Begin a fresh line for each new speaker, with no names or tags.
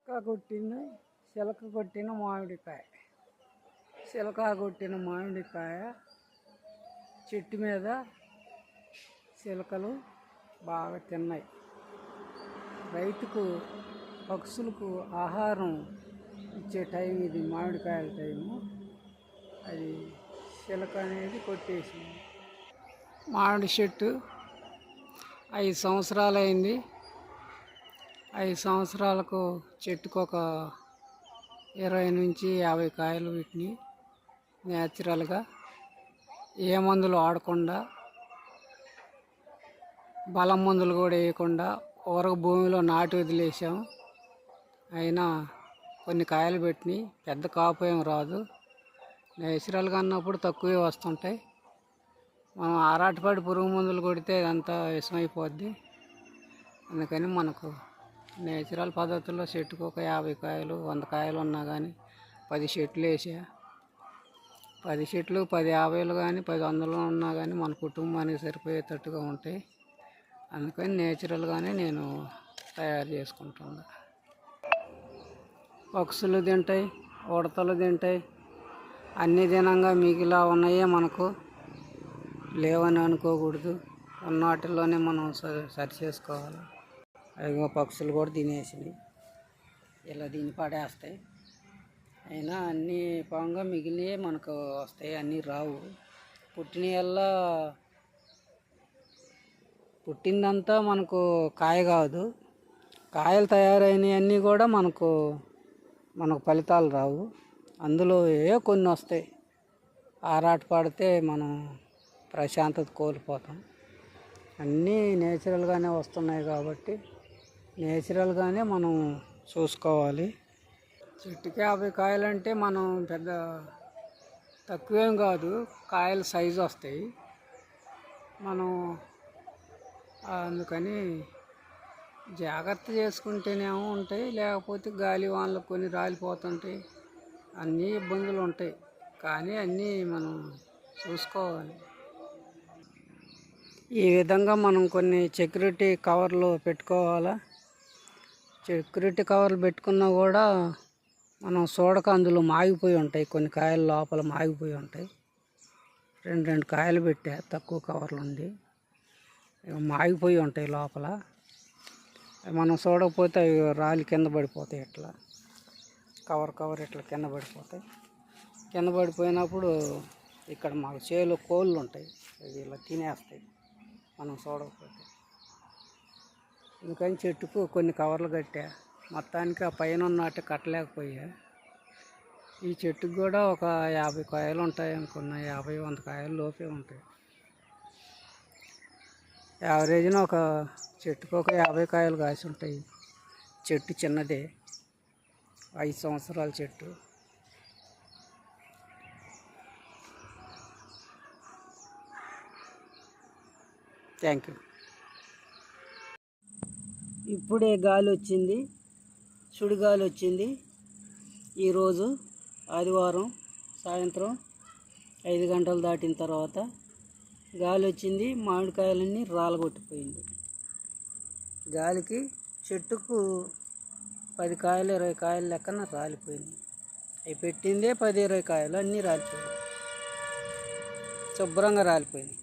కొట్టిన చిలక కొట్టిన మామిడికాయ. చిలక కొట్టిన మామిడికాయ చెట్టు మీద చిలకలు బాగా తిన్నాయి. రైతుకు పక్షులకు ఆహారం ఇచ్చే టైం ఇది, మామిడికాయల టైము. అది చిలక అనేది కొట్టేసింది. మామిడి చెట్టు 5 సంవత్సరాలు అయింది. 5 సంవత్సరాలకు చెట్టుకు ఒక 20 నుంచి 50 కాయలు వీటిని న్యాచురల్గా ఏ మందులు వాడకుండా, బలం మందులు కూడా వేయకుండా ఊరక భూమిలో నాటి వదిలేసాం. అయినా కొన్ని కాయలు పెట్టినాయి. పెద్ద కాపు ఏం రాదు. నేచురల్గా అన్నప్పుడు తక్కువే వస్తుంటాయి. మనం ఆరాటపడి పురుగు మందులు కొడితే ఇదంతా విషమైపోద్ది. అందుకని మనకు నేచురల్ పద్ధతుల్లో చెట్టుకు ఒక 50 కాయలు 100 కాయలు ఉన్నా కానీ 10 చెట్లు వేసా. 10 చెట్లు 10 50 కానీ 10 100 ఉన్నా కానీ మన కుటుంబానికి సరిపోయేటట్టుగా ఉంటాయి. అందుకని నేచురల్గానే నేను తయారు చేసుకుంటున్నా. పక్షులు తింటాయి, ఉడతలు తింటాయి. అన్ని దినంగా మీకు ఇలా ఉన్నాయే, మనకు లేవని అనుకోకూడదు. ఉన్న వాటిల్లోనే మనం సరి చేసుకోవాలి. అవి పక్షులు కూడా తినేసినాయి, ఇలా దీన్ని పడేస్తాయి. అయినా అన్నీ పాంగా మిగిలినవి మనకు వస్తాయి, అన్నీ రావు. పుట్టిందంతా మనకు కాయ కాదు. కాయలు తయారైనవి అన్నీ కూడా మనకు ఫలితాలు రావు. అందులో కొన్ని వస్తాయి. ఆరాట పడితే మనం ప్రశాంతత కోల్పోతాం. అన్నీ నేచురల్గానే వస్తున్నాయి కాబట్టి నేచురల్గానే మనం చూసుకోవాలి. చెట్టుకి 50 కాయలు అంటే మనం పెద్ద తక్కువేం కాదు. కాయల సైజు వస్తాయి. మనం అందుకని జాగ్రత్త చేసుకుంటేనేమో ఉంటాయి, లేకపోతే గాలి వానలు కొన్ని రాలిపోతుంటాయి. అన్నీ ఇబ్బందులు ఉంటాయి, కానీ అన్నీ మనం చూసుకోవాలి. ఈ విధంగా మనం కొన్ని సెక్యూరిటీ కవర్లు పెట్టుకోవాలా. సెక్యూరిటీ కవర్లు పెట్టుకున్నా కూడా మనం చూడక అందులో మాగిపోయి ఉంటాయి. కొన్ని కాయలు లోపల మాగిపోయి ఉంటాయి. 2 కాయలు పెట్టా, తక్కువ కవర్లు ఉండి మాగిపోయి ఉంటాయి లోపల. మనం చూడకపోతే అవి రాలి కింద పడిపోతాయి. ఇట్లా కవర్ ఇట్లా కింద పడిపోతాయి. కింద పడిపోయినప్పుడు ఇక్కడ మాకు చేలో కోళ్ళు ఉంటాయి, అవి ఇలా తినేస్తాయి మనం చూడకపోతే. అందుకని చెట్టుకు కొన్ని కవర్లు కట్టా. మొత్తానికి ఆ పైన ఉన్నట్టు కట్టలేకపోయా. ఈ చెట్టుకు కూడా ఒక 50 కాయలు ఉంటాయి అనుకున్నా. 50-100 కాయలు లోపే ఉంటాయి. యావరేజ్న ఒక చెట్టుకు ఒక 50 కాయలు కాసి ఉంటాయి. చెట్టు చిన్నదే, 5 సంవత్సరాల చెట్టు. Thank you. ఇప్పుడే గాలి వచ్చింది, సుడిగాలి వచ్చింది. ఈరోజు ఆదివారం సాయంత్రం 5 గంటలు దాటిన తర్వాత గాలి వచ్చింది. మామిడికాయలన్నీ రాలగొట్టిపోయింది. గాలికి చెట్టుకు 10 కాయలు 20 కాయలు లెక్కన రాలిపోయింది. అవి పెట్టిందే 10-20 కాయలు, అన్నీ రాలిపోయాయి, శుభ్రంగా రాలిపోయినాయి.